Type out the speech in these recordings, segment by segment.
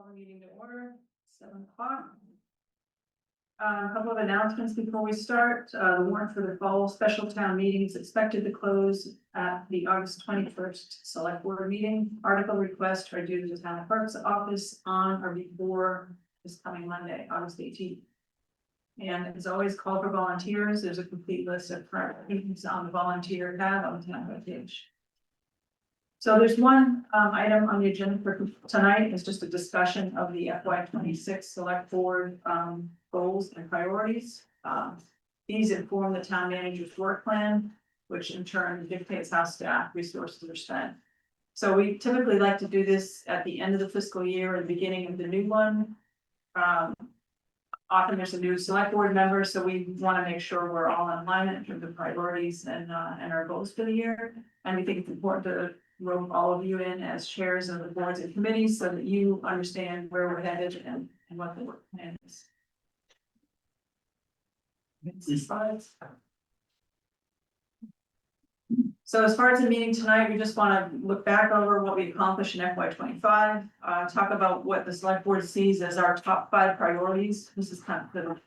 Call the meeting to order, 7 o'clock. A couple of announcements before we start. The warrant for the fall special town meeting is expected to close at the August 21st select board meeting. Article requests are due to the town clerk's office on or before this coming Monday, August 18th. And as always, call for volunteers. There's a complete list of current meetings on the volunteer tab on the town webpage. So there's one item on the agenda for tonight. It's just a discussion of the FY26 select board goals and priorities. These inform the town manager's work plan, which in turn dictates how staff resources are spent. So we typically like to do this at the end of the fiscal year or the beginning of the new one. Often there's a new select board member, so we want to make sure we're all in alignment in terms of priorities and our goals for the year. And we think it's important to rope all of you in as chairs of the boards and committees so that you understand where we're headed and what the work plan is. Slides. So as far as the meeting tonight, we just want to look back over what we accomplished in FY25, talk about what the select board sees as our top 5 priorities. This is kind of the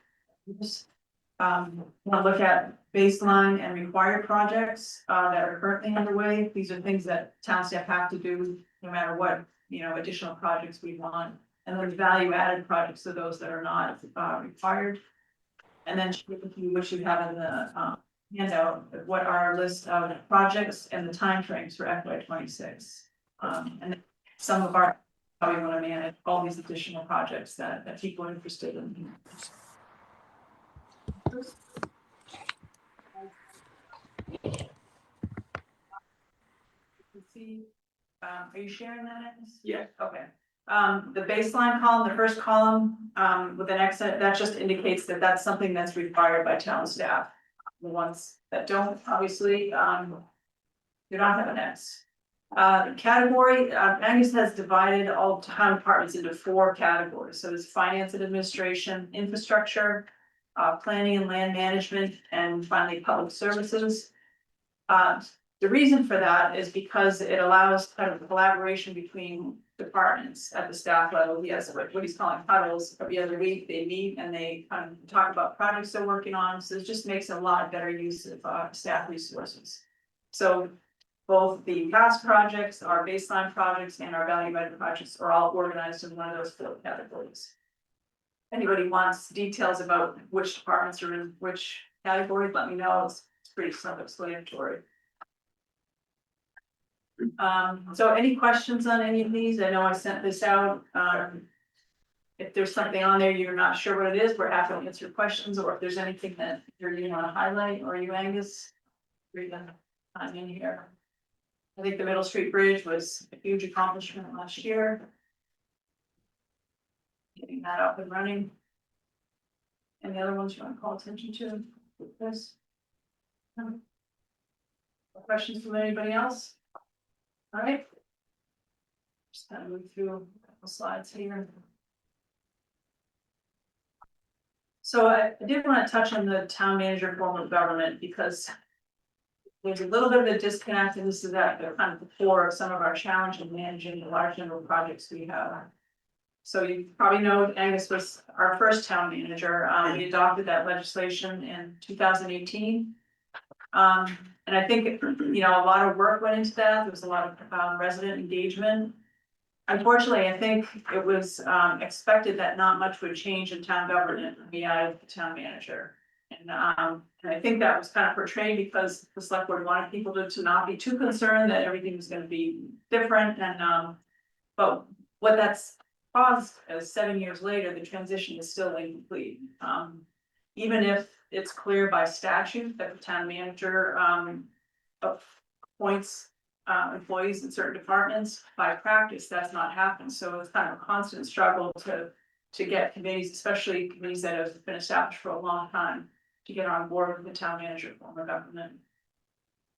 want to look at baseline and required projects that are currently underway. These are things that town staff have to do no matter what additional projects we want, and then value added projects are those that are not required. And then which you have in the handout, what are our list of projects and the timeframes for FY26, and some of our how we want to manage all these additional projects that people are interested in. Are you sharing that? Yeah. Okay. The baseline column, the first column, with an X, that just indicates that that's something that's required by town staff. The ones that don't, obviously, do not have an X. Category, Angus has divided all town departments into 4 categories. So there's finance and administration, infrastructure, planning and land management, and finally public services. The reason for that is because it allows kind of collaboration between departments at the staff level. He has what he's calling huddles every other week. They meet and they kind of talk about projects they're working on. So it just makes a lot better use of staff resources. So both the past projects, our baseline projects, and our value-added projects are all organized in one of those 4 categories. Anybody wants details about which departments are in which category, let me know. It's pretty self-explanatory. So any questions on any of these? I know I sent this out. If there's something on there you're not sure what it is, we're happy to answer questions, or if there's anything that you want to highlight, or you, Angus, read them in here. I think the Middle Street Bridge was a huge accomplishment last year. Getting that up and running. Any other ones you want to call attention to with this? Questions from anybody else? All right. Just kind of move through a couple slides here. So I did want to touch on the town manager form of government because there's a little bit of a disconnect, and this is at the kind of the core of some of our challenge in managing the large number of projects we have. So you probably know Angus was our first town manager. We adopted that legislation in 2018. And I think, a lot of work went into that. There was a lot of resident engagement. Unfortunately, I think it was expected that not much would change in town government when we added the town manager. And I think that was kind of portrayed because the select board wanted people to not be too concerned that everything was going to be different. And but what that's caused is 7 years later, the transition is still incomplete. Even if it's clear by statute that the town manager appoints employees in certain departments, by practice that's not happened. So it's kind of a constant struggle to get committees, especially committees that have been established for a long time, to get on board with the town manager form of government.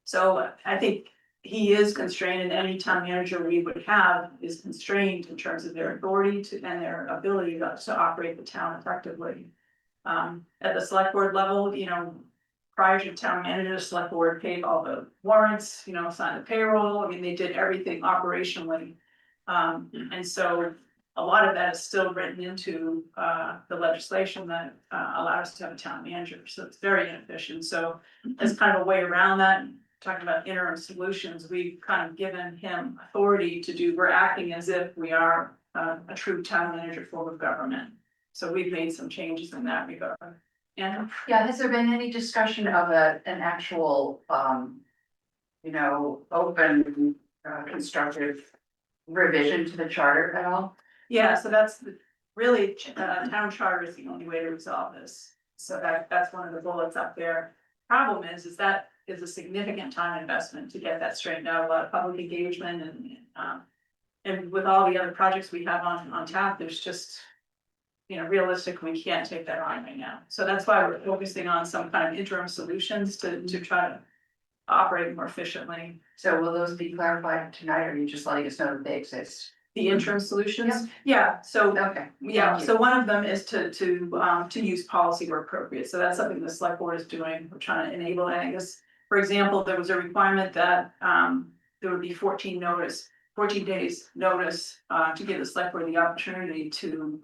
So I think he is constrained, and any town manager we would have is constrained in terms of their authority and their ability to operate the town effectively. At the select board level, prior to town manager, the select board paid all the warrants, signed the payroll. I mean, they did everything operationally. And so a lot of that is still written into the legislation that allows us to have a town manager, so it's very inefficient. So as kind of a way around that, talking about interim solutions, we've kind of given him authority to do, we're acting as if we are a true town manager form of government. So we've made some changes in that regard. And Yeah, has there been any discussion of an actual, open, constructive revision to the charter at all? yeah, so that's really, town charter is the only way to resolve this. So that's one of the bullets up there. Problem is that is a significant time investment to get that straightened out, a lot of public engagement and with all the other projects we have on tap, there's just, realistically, we can't take that on right now. So that's why we're focusing on some kind of interim solutions to try to operate more efficiently. So will those be clarified tonight, or are you just letting us know that they exist? The interim solutions, yeah, so. Okay. Yeah, Thank you. so one of them is to use policy where appropriate, so that's something the select board is doing, we're trying to enable Angus. For example, there was a requirement that there would be 14 days notice to give the select board the opportunity to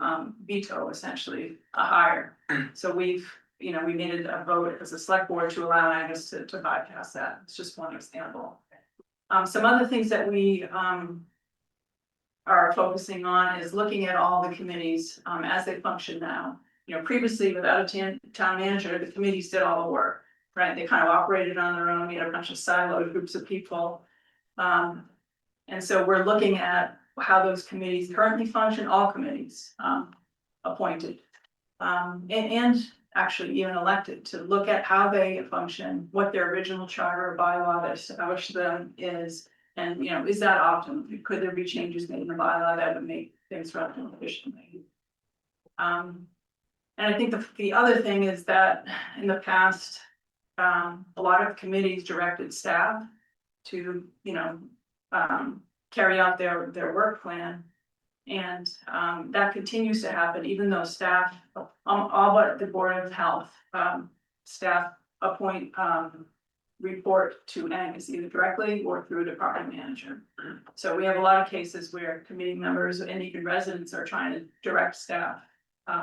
veto essentially a hire. So we made it a vote as a select board to allow Angus to bypass that, it's just one example. Some other things that we are focusing on is looking at all the committees as they function now. Previously without a town manager, the committees did all the work, right? They kind of operated on their own, we had a bunch of siloed groups of people. And so we're looking at how those committees currently function, all committees appointed. And actually even elected, to look at how they function, what their original charter or bylaw that established them is. And, is that optimum? Could there be changes made in the bylaw that would make things run more efficiently? And I think the other thing is that in the past, a lot of committees directed staff to, carry out their work plan. And that continues to happen, even though staff, all but the Board of Health, staff appoint report to Angus either directly or through a department manager. So we have a lot of cases where committee members and even residents are trying to direct staff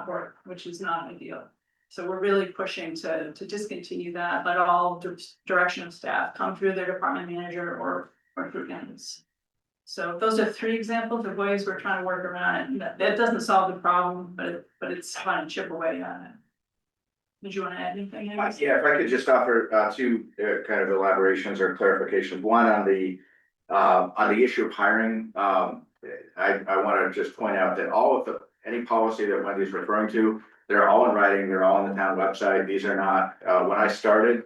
work, which is not ideal. So we're really pushing to discontinue that, let all direction of staff come through their department manager or through Angus. So those are 3 examples of ways we're trying to work around it. That doesn't solve the problem, but it's trying to chip away at it. Did you want to add anything? Angus? Yeah, if I could just offer 2 kind of elaborations or clarifications. One on the issue of hiring. I want to just point out that all of any policy that Wendy's referring to, they're all in writing, they're all on the town website. These are not, when I started,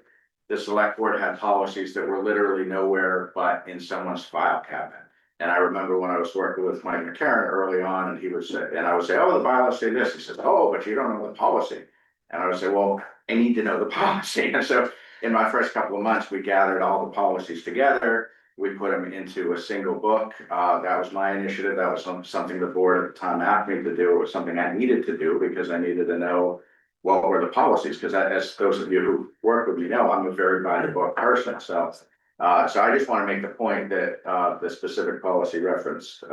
the select board had policies that were literally nowhere but in someone's file cabinet. And I remember when I was working with Mike McCarron early on, and he would say, and I would say, oh, the bylaws say this. He says, oh, but you don't know the policy. And I would say, well, I need to know the policy. And so in my first couple of months, we gathered all the policies together. We put them into a single book. That was my initiative. That was something the board at the time asked me to do. It was something I needed to do because I needed to know what were the policies. Because as those of you who work with me know, I'm a very by the book person. So I just want to make the point that the specific policy referenced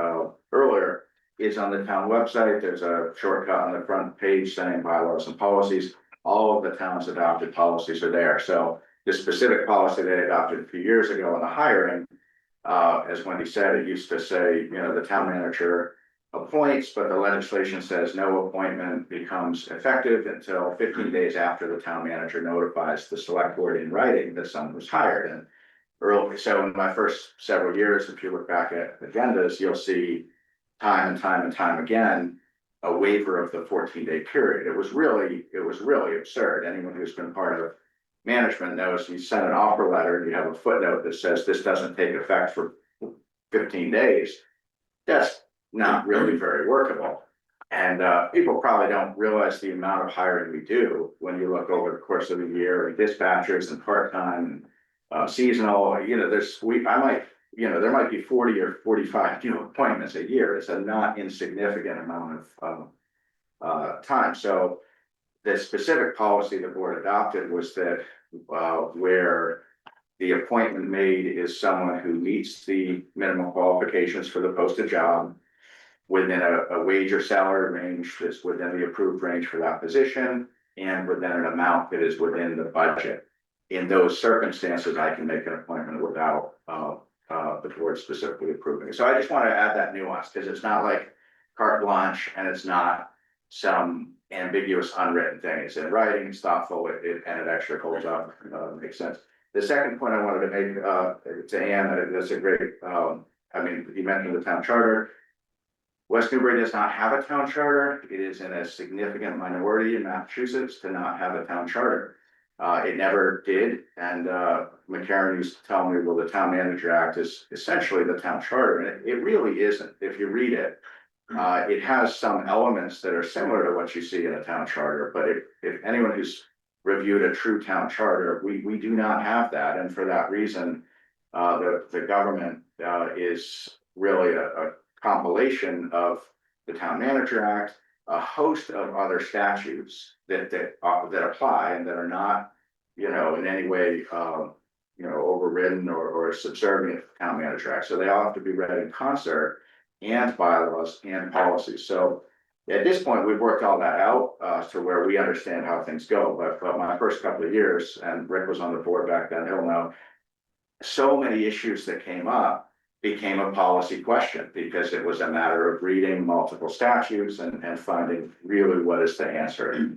earlier is on the town website. There's a shortcut on the front page saying bylaws and policies. All of the town's adopted policies are there. So the specific policy they adopted a few years ago on the hiring, as Wendy said, it used to say, the town manager appoints, but the legislation says no appointment becomes effective until 15 days after the town manager notifies the select board in writing that someone was hired. And early, so in my first several years, if you look back at agendas, you'll see time and time again a waiver of the 14-day period. It was really absurd. Anyone who's been part of management knows you send an offer letter and you have a footnote that says this doesn't take effect for 15 days. That's not really very workable. And people probably don't realize the amount of hiring we do when you look over the course of the year, and dispatchers and part-time, seasonal. There might be 40 or 45 appointments a year. It's a not insignificant amount of time. So the specific policy the board adopted was that where the appointment made is someone who meets the minimum qualifications for the posted job, within a wage or salary range that's within the approved range for that position and within an amount that is within the budget. In those circumstances, I can make an appointment without the board specifically approving it. So I just want to add that nuance because it's not like carte blanche and it's not some ambiguous unwritten thing. It's in writing, it's thoughtful, and it actually holds up, makes sense. The second point I wanted to make to Ann, that's a great, I mean, you mentioned the town charter. West Newbury does not have a town charter. It is in a significant minority in Massachusetts to not have a town charter. It never did, and McCarran used to tell me, well, the Town Manager Act is essentially the town charter, and it really isn't. If you read it, it has some elements that are similar to what you see in a town charter, but if anyone who's reviewed a true town charter, we do not have that, and for that reason, the government is really a compilation of the Town Manager Act, a host of other statutes that apply and that are not, you know, in any way, you know, overridden or subservient to the Town Manager Act. So they all have to be read in concert, and bylaws and policies. So at this point, we've worked all that out to where we understand how things go. But my first couple of years, and Rick was on the board back then, he'll know, so many issues that came up became a policy question because it was a matter of reading multiple statutes and finding really what is the answer.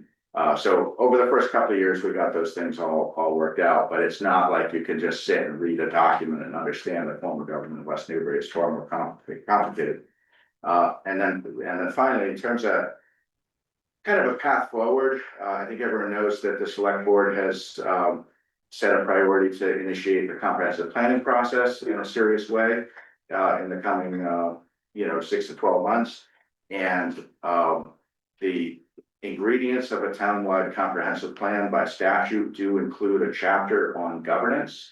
So over the first couple of years, we got those things all worked out, but it's not like you can just sit and read a document and understand the form of government of West Newbury. It's far more complicated. And then finally, in terms of kind of a path forward, I think everyone knows that the select board has set a priority to initiate the comprehensive planning process in a serious way in the coming, 6 to 12 months. And the ingredients of a townwide comprehensive plan by statute do include a chapter on governance.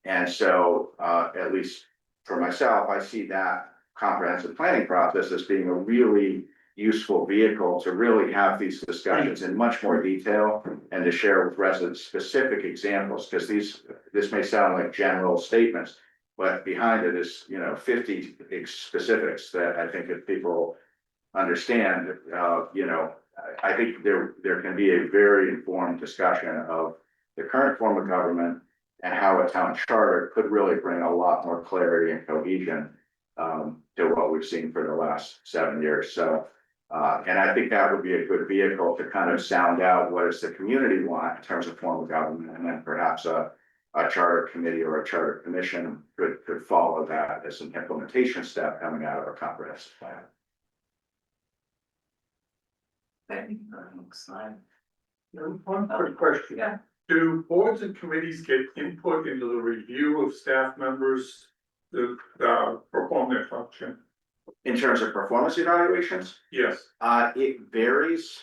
And so, at least for myself, I see that comprehensive planning process as being a really useful vehicle to really have these discussions in much more detail and to share with residents specific examples, because this may sound like general statements, but behind it is, 50 specifics that I think if people understand, I think there can be a very informed discussion of the current form of government and how a town charter could really bring a lot more clarity and cohesion to what we've seen for the last 7 years. So, and I think that would be a good vehicle to kind of sound out what does the community want in terms of form of government, and then perhaps a charter committee or a charter commission could follow that as an implementation step coming out of a comprehensive plan. Next slide. One quick question. Yeah. Do boards and committees get input into the review of staff members that perform their function? In terms of performance evaluations, Yes. it varies.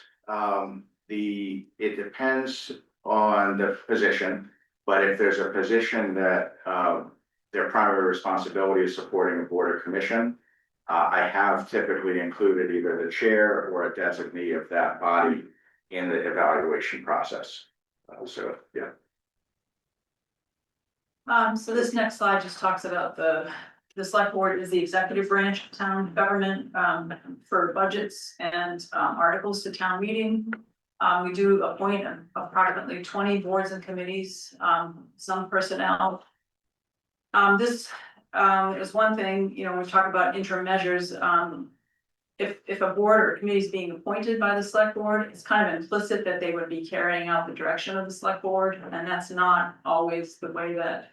It depends on the position, but if there's a position that their primary responsibility is supporting a board or commission, I have typically included either the chair or a designee of that body in the evaluation process. So, yeah. So this next slide just talks about the select board is the executive branch of town government, for budgets and, articles to town meeting. We do appoint approximately 20 boards and committees, some personnel. This is one thing, when we talk about interim measures, if a board or committee is being appointed by the select board, it's kind of implicit that they would be carrying out the direction of the select board, and that's not always the way that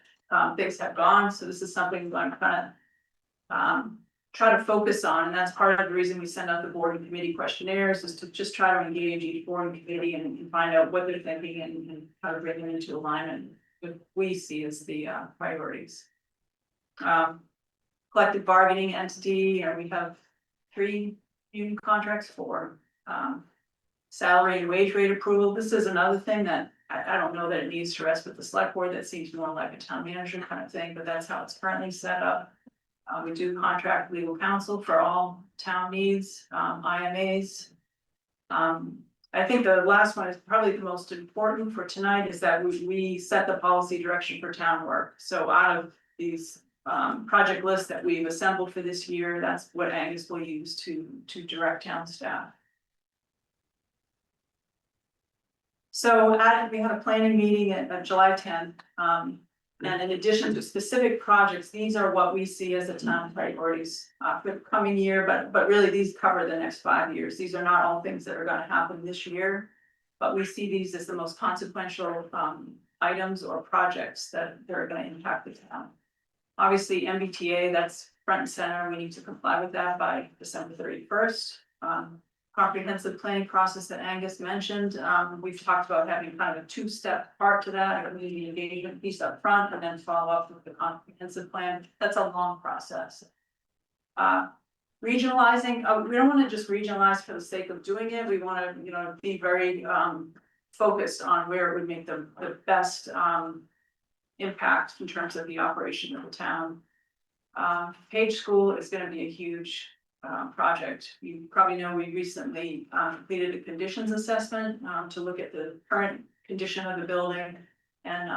things have gone. So this is something that I'm kind of try to focus on, and that's part of the reason we send out the board and committee questionnaires, is to just try to engage each board and committee and find out what they're thinking and how to bring them into alignment with what we see as the priorities. Collective bargaining entity, we have 3 union contracts for salary and wage rate approval. This is another thing that I don't know that it needs to rest with the select board. That seems more like a town manager kind of thing, but that's how it's currently set up. We do contract legal counsel for all town needs, IMAs. I think the last one is probably the most important for tonight, is that we set the policy direction for town work. So out of these project list that we've assembled for this year. That's what Angus will use to direct town staff. So we had a planning meeting at July 10th. And in addition to specific projects, these are what we see as the town priorities for the coming year, but really these cover the next 5 years. These are not all things that are gonna happen this year. But we see these as the most consequential items or projects that are gonna impact the town. Obviously, MBTA, that's front and center. We need to comply with that by December 31st. Comprehensive planning process that Angus mentioned, we've talked about having kind of a two-step part to that, a community engagement piece up front and then follow up with the comprehensive plan. That's a long process. Regionalizing, we don't want to just regionalize for the sake of doing it. We want to, be very focused on where it would make the best impact in terms of the operation of the town. Page School is going to be a huge project. You probably know we recently completed a conditions assessment to look at the current condition of the building. And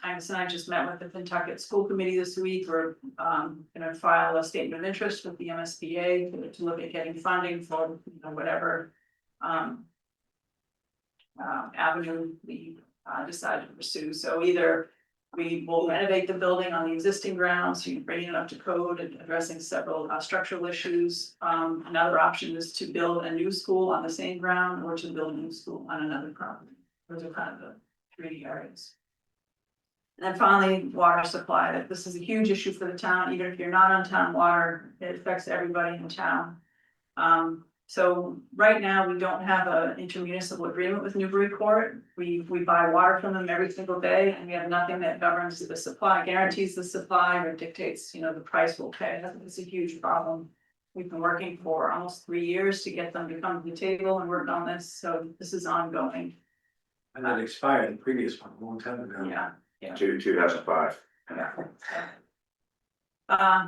Angus and I just met with the Pentucket School Committee this week. We're gonna file a statement of interest with the MSBA to look at getting funding for whatever avenue we decide to pursue. So either we will renovate the building on the existing grounds, bringing it up to code and addressing several structural issues. Another option is to build a new school on the same ground or to build a new school on another property. Those are kind of the 3 areas. And then finally, water supply. That this is a huge issue for the town. Even if you're not on town water, it affects everybody in town. So right now, we don't have an intermunicipal agreement with Newbury Court. We buy water from them every single day, and we have nothing that governs the supply, guarantees the supply, or dictates, the price we'll pay. It's a huge problem. We've been working for almost 3 years to get them to come to the table and work on this, so this is ongoing. And that expired, the previous one, a long time ago. Yeah. 2005.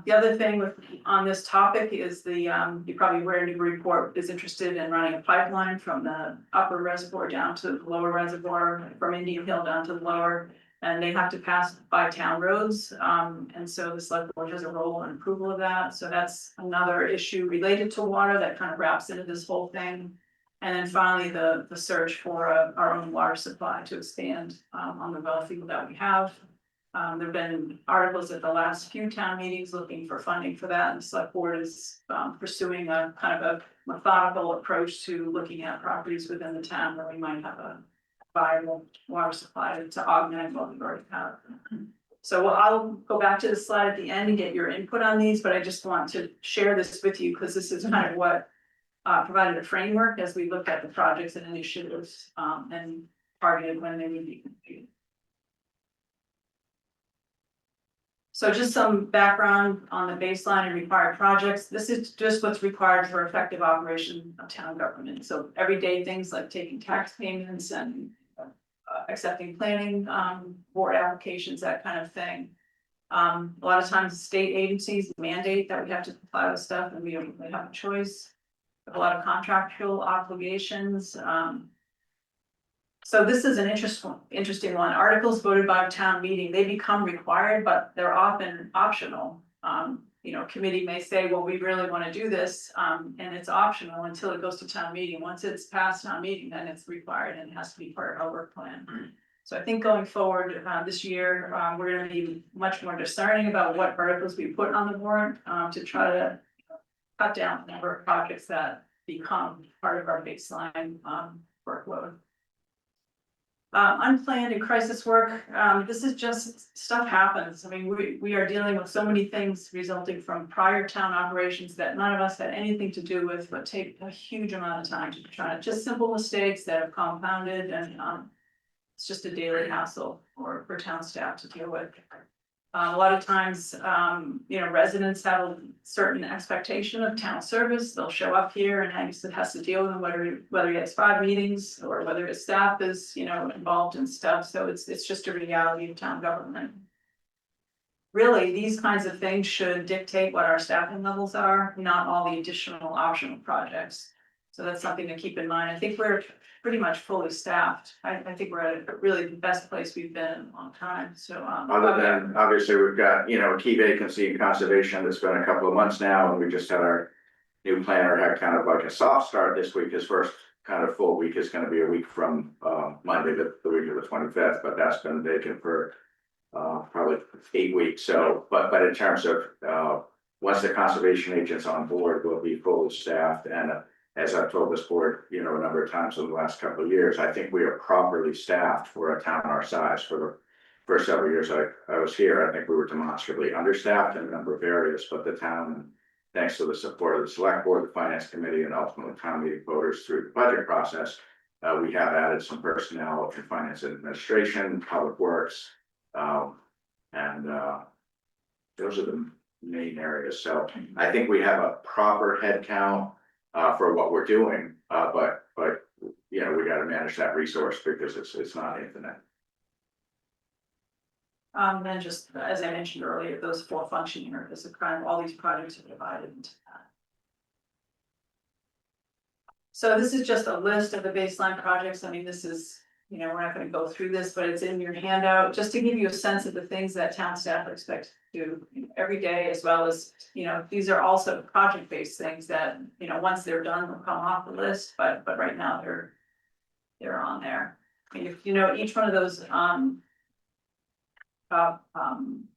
The other thing on this topic is you probably aware Newbury Port is interested in running a pipeline from the upper reservoir down to the lower reservoir, from Indian Hill down to the lower, and they have to pass by town roads. And so the select board has a role in approval of that. So that's another issue related to water that kind of wraps into this whole thing. And then finally, the search for our own water supply to expand on the well field that we have. There've been articles at the last few town meetings looking for funding for that, and the select board is pursuing a kind of a methodical approach to looking at properties within the town where we might have a viable water supply to augment what we already have. So I'll go back to the slide at the end and get your input on these, but I just want to share this with you because this is kind of what provided a framework as we looked at the projects and initiatives and targeted when they would be completed. So just some background on the baseline and required projects. This is just what's required for effective operation of town government. So everyday things like taking tax payments and accepting planning board applications, that kind of thing. A lot of times state agencies mandate that we have to comply with stuff and we don't really have a choice. A lot of contractual obligations. So this is an interesting one. Articles voted by a town meeting, they become required, but they're often optional. Committee may say, well, we really want to do this, and it's optional until it goes to town meeting. Once it's passed town meeting, then it's required and it has to be part of our work plan. So I think going forward this year, we're going to be much more discerning about what articles we put on the warrant to try to cut down the number of projects that become part of our baseline workload. Unplanned and crisis work, this is just, stuff happens. I mean, we are dealing with so many things resulting from prior town operations that none of us had anything to do with, but take a huge amount of time to try. Just simple mistakes that have compounded, and it's just a daily hassle for town staff to deal with. A lot of times, residents have a certain expectation of town service. They'll show up here and Angus has to deal with them, whether he has 5 meetings or whether his staff is, involved in stuff. So it's just a reality of town government. Really, these kinds of things should dictate what our staffing levels are, not all the additional optional projects. So that's something to keep in mind. I think we're pretty much fully staffed. I think we're at really the best place we've been in a long time, so, Other than, obviously, we've got, a key vacancy in conservation that's been a couple of months now, and we just had our new planner had kind of like a soft start this week. His first kind of full week is gonna be a week from, Monday, the week of the 25th, but that's been vacant for, probably 8 weeks. So, but in terms of, once the conservation agent's on board, we'll be fully staffed. And as I've told this board, a number of times over the last couple of years, I think we are properly staffed for a town our size. For the first several years I was here, I think we were demonstrably understaffed in a number of areas, but the town, thanks to the support of the select board, the finance committee, and ultimately town meeting voters through the budget process, we have added some personnel in finance and administration, public works, and those are the main areas. So I think we have a proper head count for what we're doing, but we got to manage that resource because it's not infinite. then just, as I mentioned earlier, those 4 functioning areas of crime, all these projects are divided into that. So this is just a list of the baseline projects. I mean, this is, we're not gonna go through this, but it's in your handout, just to give you a sense of the things that town staff expect to do every day, as well as, these are also project-based things that, once they're done, will come off the list, but right now they're on there. I mean, if each one of those,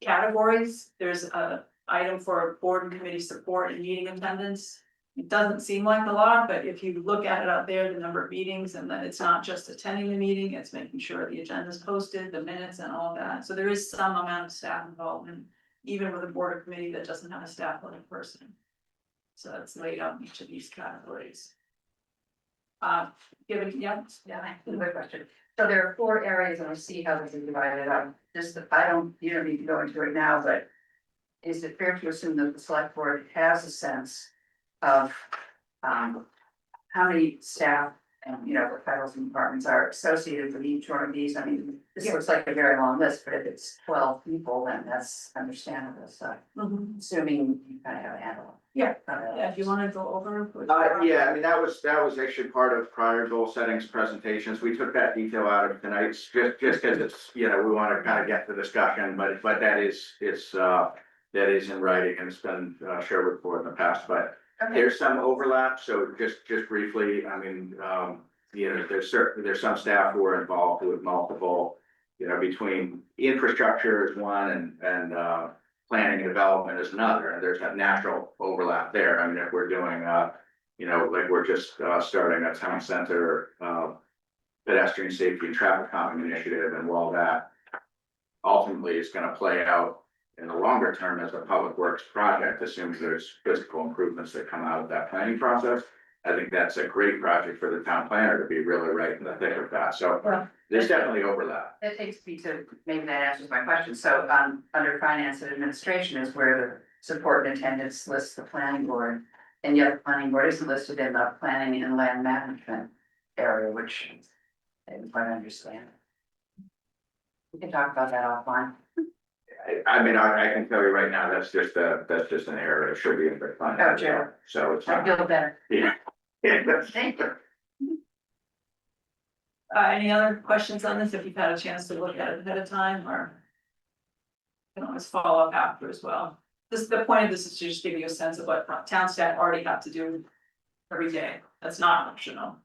categories, there's a item for board and committee support and meeting attendance. It doesn't seem like a lot, but if you look at it out there, the number of meetings, and then it's not just attending the meeting, it's making sure the agenda is posted, the minutes and all that. So there is some amount of staff involvement, even with a board or committee that doesn't have a staff level person. So that's laid out in each of these categories. Given, yeah, I have a question. So there are 4 areas and I see how this is divided up. Just, you don't need to go into it now, but is it fair to assume that the select board has a sense of how many staff and, the titles and departments are associated with each one of these? I mean, this looks like a very long list, but if it's 12 people, then that's understandable. So assuming you kind of have a handle. Yeah, if you want to go over. Yeah, I mean, that was actually part of prior goal settings presentations. We took that detail out of tonight's just because it's, we want to kind of get the discussion, but that is in writing and it's been shared with the board in the past, but there's some overlap. So just briefly, I mean, there's some staff who are involved with multiple, between infrastructure is one and planning and development is another, and there's that natural overlap there. I mean, if we're doing, like we're just starting a town center pedestrian safety and traffic calming initiative, and while that ultimately is going to play out in the longer term as a public works project, assuming there's physical improvements that come out of that planning process, I think that's a great project for the town planner to be really right in the thick of that. So there's definitely overlap. That takes me to, maybe that answers my question. So under finance and administration is where the support and attendance lists the planning board. And yet the planning board isn't listed in the planning and land management area, which I didn't quite understand. We can talk about that offline. I mean, I can tell you right now, that's just an error. It should be in the plan. Oh, sure. So it's I not. feel better. Yeah. Thank you. Any other questions on this, if you've had a chance to look at it ahead of time, or you can always follow up after as well. The point of this is to just give you a sense of what town staff already have to do every day. That's not optional.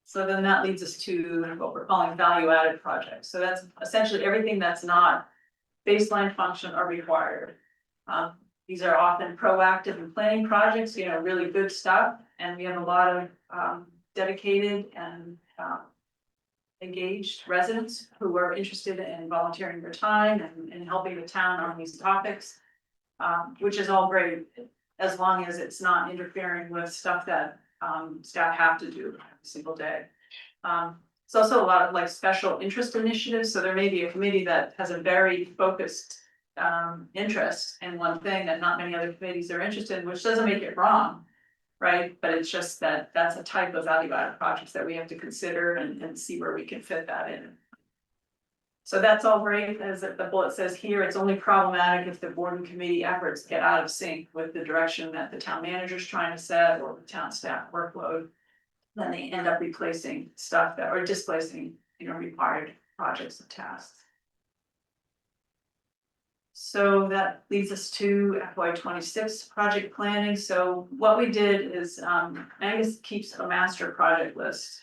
So then that leads us to what we're calling value added projects. So that's essentially everything that's not baseline function or required. These are often proactive and planning projects, really good stuff. And we have a lot of dedicated and engaged residents who are interested in volunteering their time and helping the town on these topics, which is all great, as long as it's not interfering with stuff that staff have to do every single day. It's also a lot of like special interest initiatives. So there may be a committee that has a very focused interest in one thing that not many other committees are interested in, which doesn't make it wrong, right? But it's just that that's a type of value added projects that we have to consider and see where we can fit that in. So that's all great, as the bullet says here, it's only problematic if the board and committee efforts get out of sync with the direction that the town manager's trying to set or the town staff workload. Then they end up replacing stuff that, or displacing, required projects and tasks. So that leads us to FY 26 project planning. So what we did is, Angus keeps a master project list,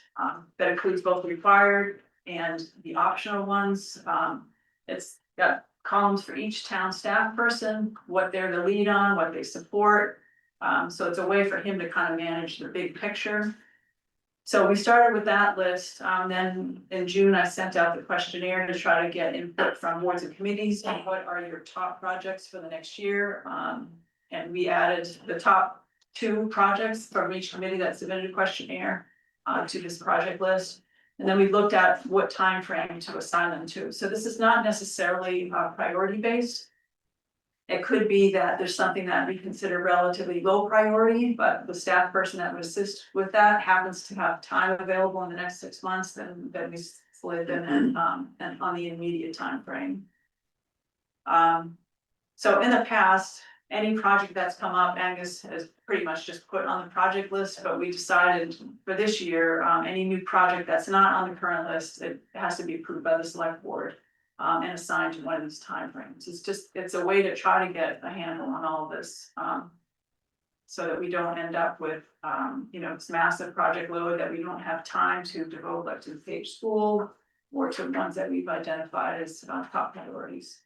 that includes both the required and the optional ones. It's got columns for each town staff person, what they're the lead on, what they support. So it's a way for him to kind of manage the big picture. So we started with that list, then in June, I sent out the questionnaire to try to get input from boards and committees on what are your top projects for the next year. And we added the top 2 projects from each committee that submitted a questionnaire to this project list. And then we looked at what time frame to assign them to. So this is not necessarily priority based. It could be that there's something that we consider relatively low priority, but the staff person that would assist with that happens to have time available in the next 6 months, then we split them and on the immediate time frame. So in the past, any project that's come up, Angus has pretty much just put on the project list, but we decided for this year, any new project that's not on the current list, it has to be approved by the select board. And assigned to one of these timeframes. It's a way to try to get a handle on all of this. So that we don't end up with, this massive project load that we don't have time to devote, like to the Page School or to ones that we've identified as top priorities.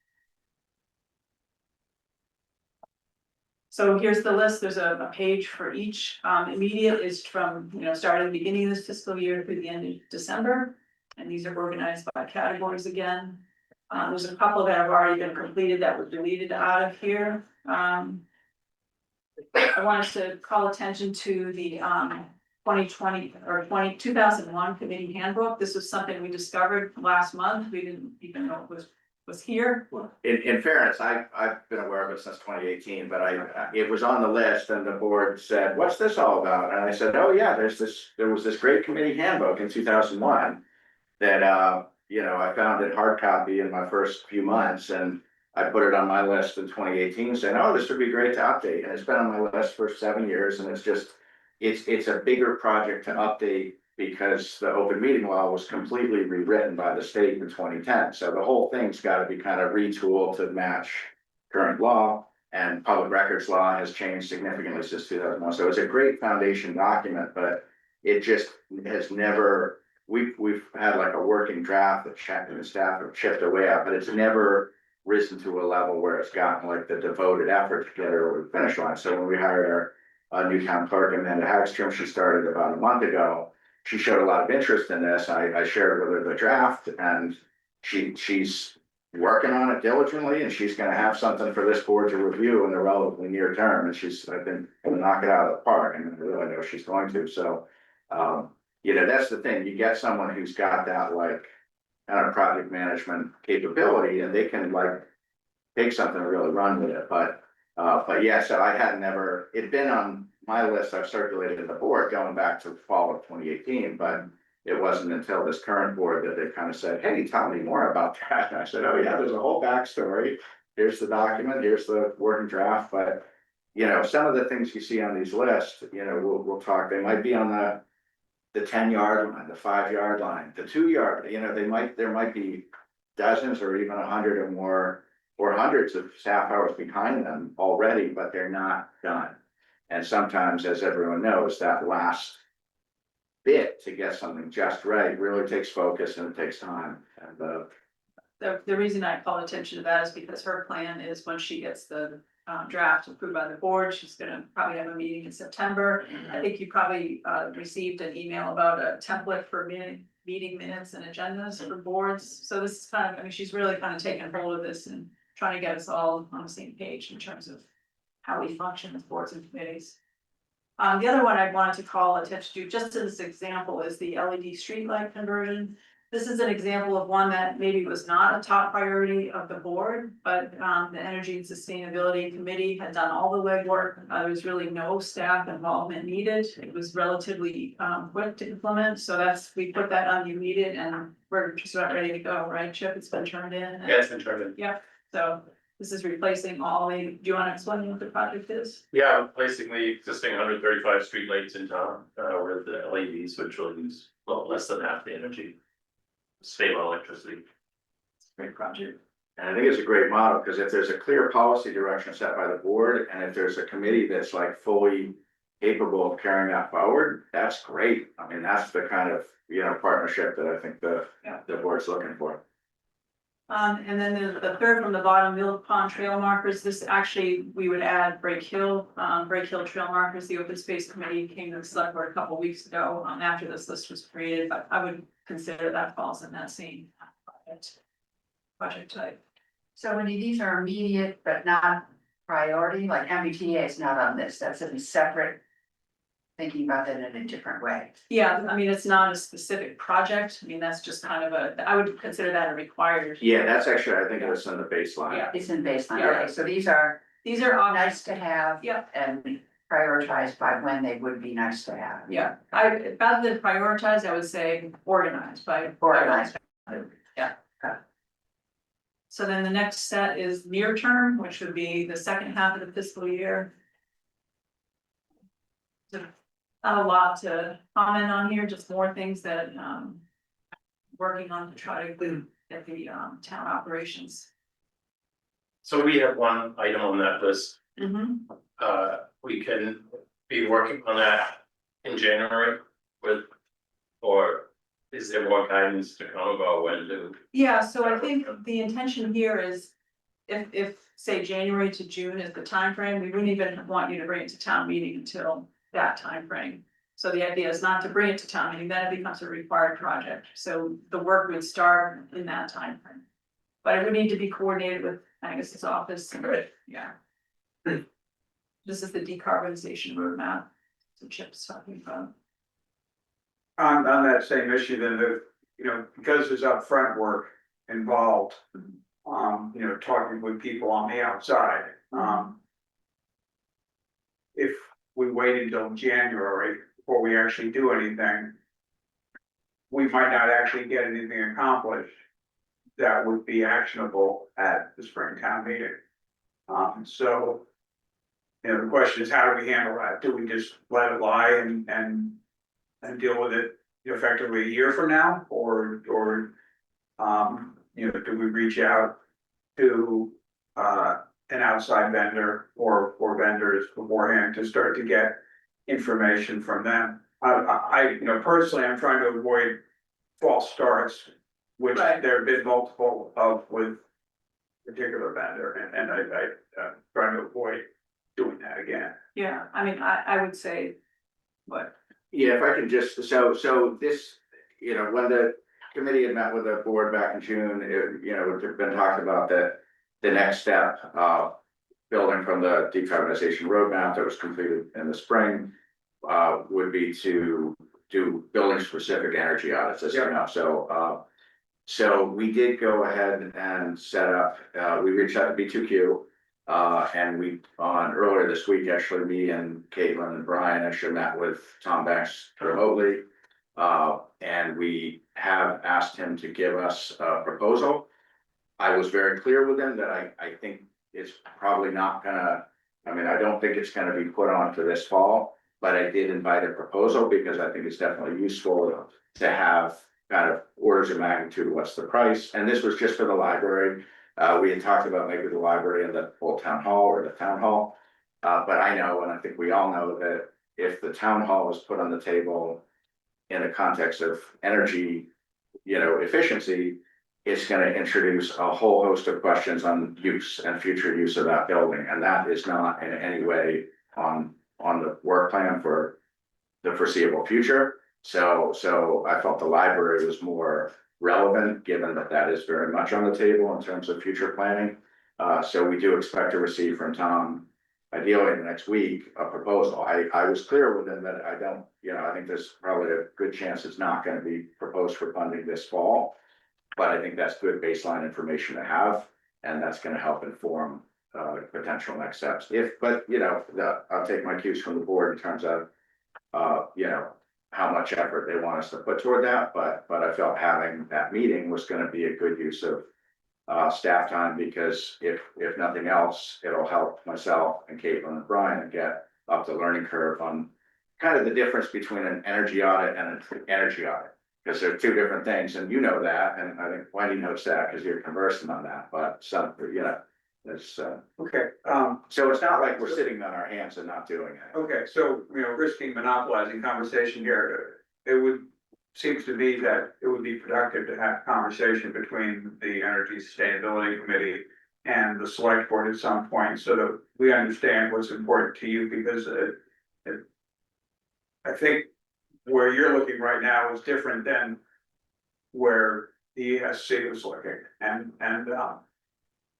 So here's the list. There's a page for each. Immediate is from, starting the beginning of this fiscal year through the end of December. And these are organized by categories again. There's a couple that have already been completed that were deleted out of here. I wanted to call attention to the 2020 or 2001 committee handbook. This was something we discovered last month. We didn't even know it was here. In fairness, I've been aware of it since 2018, but it was on the list and the board said, what's this all about? And I said, oh yeah, there was this great committee handbook in 2001 that, I found it hard copy in my first few months and I put it on my list in 2018 saying, oh, this would be great to update. And it's been on my list for 7 years and it's a bigger project to update because the open meeting law was completely rewritten by the state in 2010. So the whole thing's got to be kind of retooled to match current law, and public records law has changed significantly since 2001. So it's a great foundation document, but it just has never. We've had like a working draft that Chet and the staff have chipped away at, but it's never risen to a level where it's gotten like the devoted effort to get it over the finish line. So when we hired our new town clerk, Amanda Hagstrom, she started about a month ago. She showed a lot of interest in this. I shared with her the draft and she's working on it diligently and she's gonna have something for this board to review in the relatively near term. And I think gonna knock it out of the park. I really know she's going to, so. That's the thing, you get someone who's got that like kind of project management capability and they can like take something and really run with it, but yeah, so I had never, it'd been on my list, I've circulated to the board going back to fall of 2018, but it wasn't until this current board that they kind of said, hey, tell me more about that. And I said, oh yeah, there's a whole backstory, here's the document, here's the working draft, but some of the things you see on these lists, we'll talk, they might be on the 10-yard line, the 5-yard line, the 2-yard, there might be dozens or even 100 or more or hundreds of staff hours behind them already, but they're not done. And sometimes, as everyone knows, that last bit to get something just right really takes focus and it takes time. And The reason I call attention to that is because her plan is when she gets the draft approved by the board, she's gonna probably have a meeting in September. I think you probably received an email about a template for meeting minutes and agendas for boards. So this is kind of, she's really kind of taking hold of this and trying to get us all on the same page in terms of how we function as boards and committees. The other one I wanted to call attention to, just in this example, is the LED streetlight conversion. This is an example of one that maybe was not a top priority of the board, but the Energy and Sustainability Committee had done all the legwork. There was really no staff involvement needed. It was relatively quick to implement, so we put that on you needed and we're just about ready to go, right, Chip? It's been turned in. Yeah, it's been turned in. Yep, so this is replacing all do you want to explain what the project is? Yeah, replacing the existing 135 streetlights in town, with the LEDs, which will use, well, less than half the energy. Save on electricity. Great project. And I think it's a great model, because if there's a clear policy direction set by the board, and if there's a committee that's like fully capable of carrying that forward, that's great. I mean, that's the kind of, partnership that I think the board's looking for. And then the third from the bottom, Mill Pond Trail Markers, this actually, we would add Break Hill Trail Markers. The Open Space Committee came to the select board a couple weeks ago, after this list was created, but I would consider that falls in that same project type. So when these are immediate but not priority, like MBTA is not on this, that's a separate. Thinking about it in a different way. Yeah, I mean, it's not a specific project. I mean, that's just kind of I would consider that a required. Yeah, that's actually, I think it's in the baseline. Yeah. It's in baseline, Yeah. okay, so these are nice to have. Yeah. And prioritized by when they would be nice to have. Yeah, rather than prioritize, I would say organized by. Organized. Yeah. Okay. So then the next set is near term, which would be the second half of the fiscal year. So, not a lot to comment on here, just more things that working on to try to get the town operations. So we have one item on that list, Mm-hmm. we can be working on that in January with. Or is there more guidance to come about when to? Yeah, so I think the intention here is if say January to June is the time frame, we wouldn't even want you to bring it to town meeting until that time frame. So the idea is not to bring it to town meeting, then it becomes a required project. So the work would start in that time frame. But it would need to be coordinated with Angus's office. Right. Yeah. This is the decarbonization roadmap. So Chip's talking about. On that same issue, then because there's upfront work involved, talking with people on the outside, if we wait until January before we actually do anything, we might not actually get anything accomplished that would be actionable at the spring town meeting. So, the question is, how do we handle that? Do we just let it lie and deal with it effectively a year from now, or do we reach out to an outside vendor or vendors beforehand to start to get information from them? I personally, I'm trying to avoid false starts, which Right. there have been multiple of with particular vendor, and I'm trying to avoid doing that again. Yeah, I mean, I would say, what? Yeah, if I can just, so this, when the committee had met with the board back in June, it had been talked about that the next step, building from the decarbonization roadmap that was completed in the spring, would be to do building specific energy audits, as you know, so we did go ahead and set up, we reached out to B2Q. And earlier this week, actually, me and Caitlin and Brian actually met with Tom Banks remotely. And we have asked him to give us a proposal. I was very clear with him that I think it's probably not gonna, I don't think it's gonna be put on for this fall, but I did invite a proposal because I think it's definitely useful to have kind of orders of magnitude, what's the price, and this was just for the library. We had talked about maybe the library and the old town hall or the town hall. But I know, and I think we all know, that if the town hall is put on the table in the context of energy, efficiency, it's gonna introduce a whole host of questions on use and future use of that building, and that is not in any way on the work plan for the foreseeable future. So I felt the library was more relevant, given that that is very much on the table in terms of future planning. So we do expect to receive from Tom ideally in the next week, a proposal. I was clear with them that I don't, I think there's probably a good chance it's not gonna be proposed for funding this fall. But I think that's good baseline information to have, and that's gonna help inform potential next steps. But I'll take my cues from the board in terms of how much effort they want us to put toward that, but I felt having that meeting was gonna be a good use of staff time, because if nothing else, it'll help myself and Caitlin and Brian get up the learning curve on kind of the difference between an energy audit and an energy audit. Because they're two different things, and you know that, and I think Wendy knows that because you're conversing on that, but it's, Okay, so it's not like we're sitting on our hands and not doing it. okay, so, risking monopolizing conversation here, it would, seems to me that it would be productive to have conversation between the Energy Sustainability Committee and the select board at some point, so that we understand what's important to you, because I think where you're looking right now is different than where the ESC was looking, and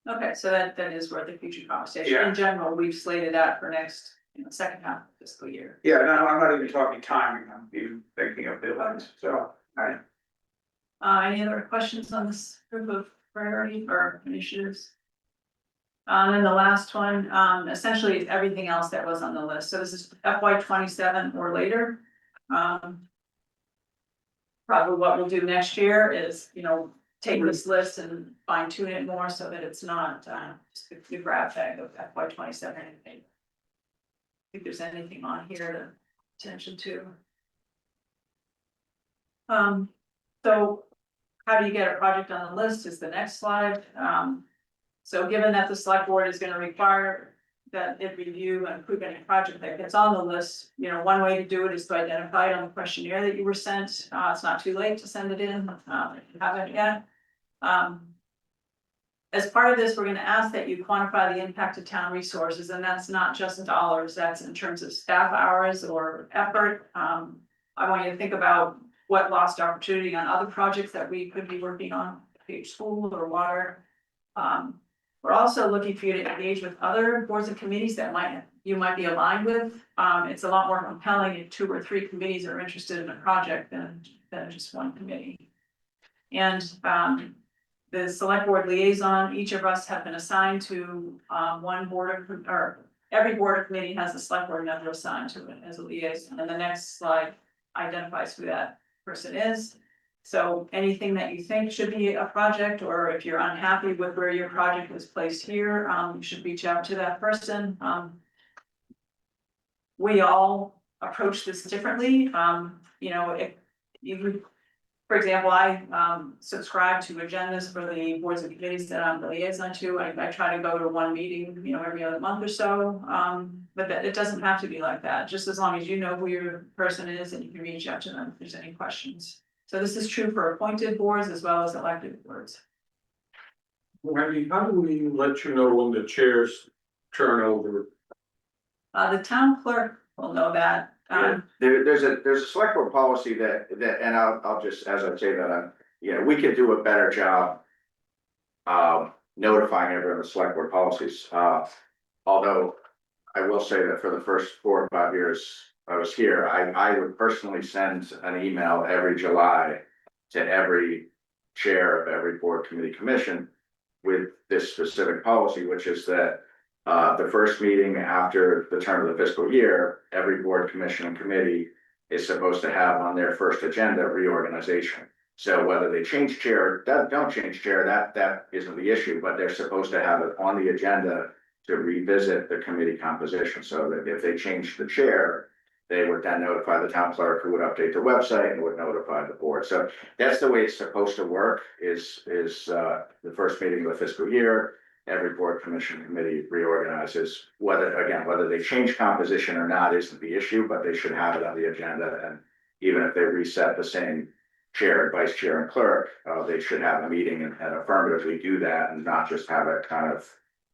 Okay, so that is worth a future conversation. Yeah. In general, we've slated that for next, second half of fiscal year. yeah, no, I'm not even talking timing, I'm even thinking of deadlines, so. Alright. Any other questions on this group of priority or initiatives? And the last one, essentially is everything else that was on the list. So this is FY 27 or later. Probably what we'll do next year is, take this list and fine tune it more so that it's not, just a grab bag of FY 27. If there's anything on here to attention to. So how do you get a project on the list is the next slide. So given that the select board is gonna require that it review and approve any project that gets on the list, one way to do it is to identify it on the questionnaire that you were sent. It's not too late to send it in, if you haven't yet. As part of this, we're gonna ask that you quantify the impact of town resources, and that's not just dollars, that's in terms of staff hours or effort. I want you to think about what lost opportunity on other projects that we could be working on, be it school or water. We're also looking for you to engage with other boards and committees that you might be aligned with. It's a lot more compelling if 2 or 3 committees are interested in a project than just one committee. And the select board liaison, each of us have been assigned to one board or every board or committee has a select board member assigned to it as a liaison. And the next slide identifies who that person is. So anything that you think should be a project, or if you're unhappy with where your project was placed here, you should reach out to that person. We all approach this differently. If you, for example, I subscribe to agendas for the boards and committees that I'm the liaison to. I try to go to one meeting, every other month or so. But it doesn't have to be like that, just as long as you know who your person is and you can reach out to them if there's any questions. So this is true for appointed boards as well as elected boards. Wendy, how do we let you know when the chairs turn over? The town clerk will know that. There's a select board policy that, and I'll just, as I say that, we could do a better job notifying everyone of the select board policies. Although I will say that for the first 4 or 5 years I was here, I would personally send an email every July to every chair of every board, committee, commission with this specific policy, which is that the first meeting after the turn of the fiscal year, every board, commission, and committee is supposed to have on their first agenda reorganization. So whether they change chair or don't change chair, that isn't the issue, but they're supposed to have it on the agenda to revisit the committee composition, so that if they change the chair, they would then notify the town clerk, who would update the website and would notify the board. So that's the way it's supposed to work, is the first meeting of the fiscal year, every board, commission, committee reorganizes. Whether they change composition or not isn't the issue, but they should have it on the agenda. And even if they reset the same chair and vice chair and clerk, they should have a meeting and affirmatively do that, and not just have it kind of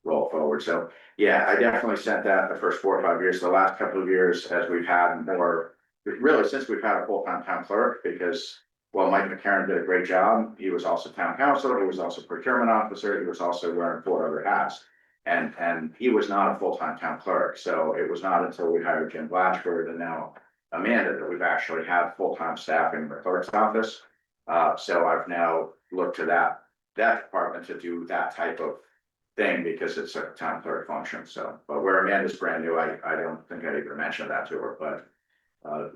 roll forward. So yeah, I definitely sent that the first 4 or 5 years. The last couple of years, as we've had more, really since we've had a full-time town clerk, because Mike McCarron did a great job. He was also town council, he was also procurement officer, he was also wearing 4 other hats. And he was not a full-time town clerk, so it was not until we hired Jim Blatchford and now Amanda that we've actually had full-time staff in the clerk's office. So I've now looked to that department to do that type of thing because it's a town clerk function, so, but where Amanda's brand new, I don't think I'd even mention that to her, but.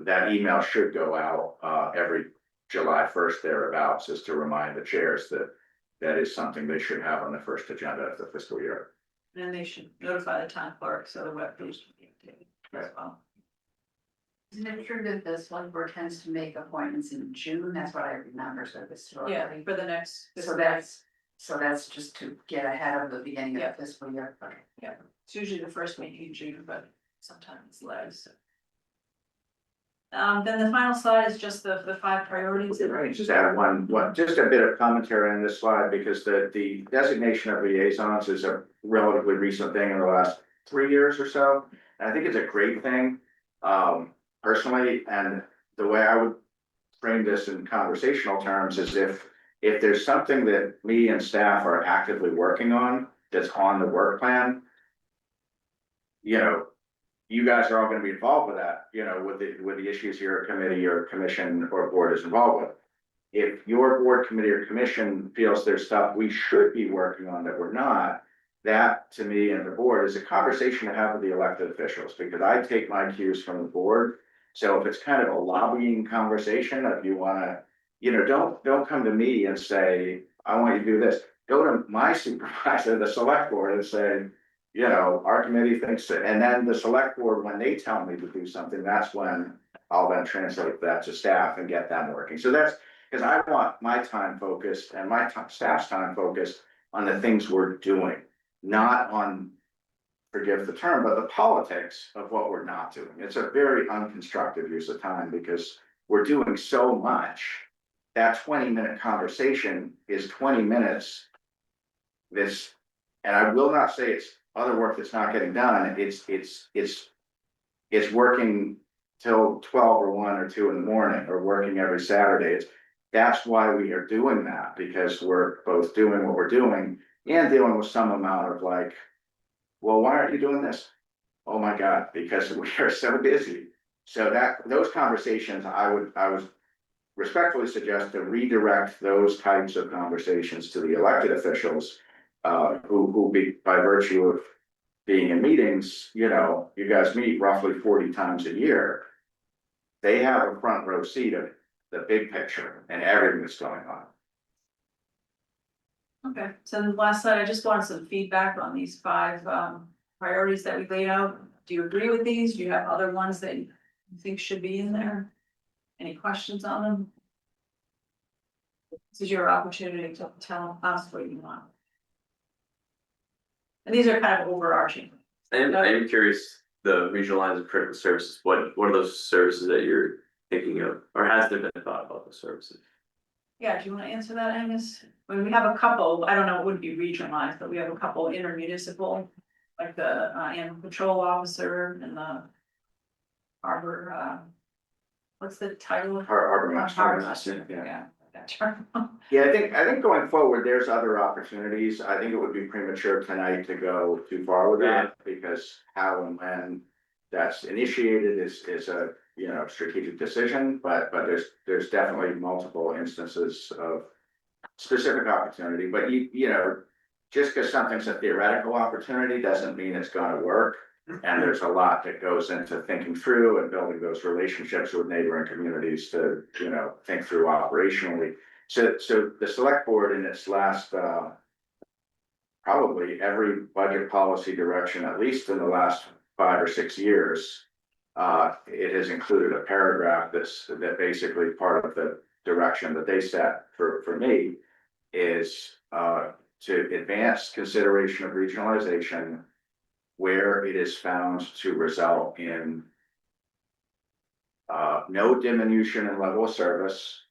That email should go out, every July 1st thereabouts, is to remind the chairs that. That is something they should have on the first agenda of the fiscal year. And they should notify the town clerk, so the web page can be updated as well. Isn't it true that the select board tends to make appointments in June? That's what I remember, so historically. Yeah, for the next. So that's just to get ahead of the beginning Yeah. of the fiscal year. It's usually the first week in June, but sometimes it's less. Then the final slide is just the 5 priorities. Right, just add just a bit of commentary on this slide, because the designation of liaisons is a relatively recent thing in the last 3 years or so. And I think it's a great thing, personally, and the way I would frame this in conversational terms is if there's something that me and staff are actively working on, that's on the work plan, you know, you guys are all gonna be involved with that, you know, with the issues your committee or commission or board is involved with. If your board, committee, or commission feels there's stuff we should be working on that we're not, that to me and the board is a conversation to have with the elected officials, because I take my cues from the board. So if it's kind of a lobbying conversation, if you wanna, you know, don't come to me and say, I want you to do this. Go to my supervisor, the select board, and say, you know, our committee thinks that, and then the select board, when they tell me to do something, that's when I'll then translate that to staff and get them working. So that's, because I want my time focused and my staff's time focused on the things we're doing, not on, forgive the term, but the politics of what we're not doing. It's a very unconstructive use of time because we're doing so much. That 20-minute conversation is 20 minutes. This, and I will not say it's other work that's not getting done. It's working till 12 or 1 or 2 in the morning, or working every Saturday. That's why we are doing that, because we're both doing what we're doing and dealing with some amount of like, well, why aren't you doing this? Oh my God, because we are so busy. So those conversations, I would respectfully suggest to redirect those types of conversations to the elected officials, who be, by virtue of being in meetings, you know, you guys meet roughly 40 times a year. They have a front row seat of the big picture and everything that's going on. Okay, so the last slide, I just wanted some feedback on these 5 priorities that we laid out. Do you agree with these? Do you have other ones that you think should be in there? Any questions on them? This is your opportunity to tell us what you want. And these are kind of overarching. I am curious, the regionalized and critical services, what are those services that you're thinking of, or has there been thought about those services? Yeah, do you want to answer that, Angus? I mean, we have a couple, I don't know, it wouldn't be regionalized, but we have a couple intermunicipal, like the animal control officer and the harbor, what's the title of? Harbor master. Harbor master, Yeah. yeah, that term. Yeah, I think going forward, there's other opportunities. I think it would be premature tonight to go too far with that, because how and when that's initiated is a, you know, strategic decision, but there's definitely multiple instances of specific opportunity, but you know, just because something's a theoretical opportunity doesn't mean it's gonna work. And there's a lot that goes into thinking through and building those relationships with neighboring communities to, you know, think through operationally. So the select board in its last, probably every budget policy direction, at least in the last 5 or 6 years, it has included a paragraph that basically part of the direction that they set for me is to advance consideration of regionalization where it is found to result in no diminution in level of service,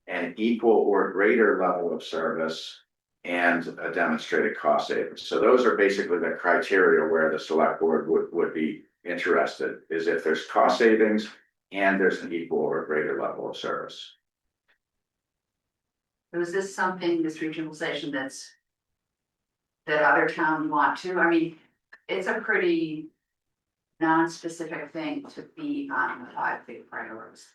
an equal or greater level of service, and a demonstrated cost savings. So those are basically the criteria where the select board would be interested, is if there's cost savings and there's an equal or greater level of service. So is this something, this regionalization that's that other towns want to, I mean, it's a pretty non-specific thing to be on the 5 big priorities.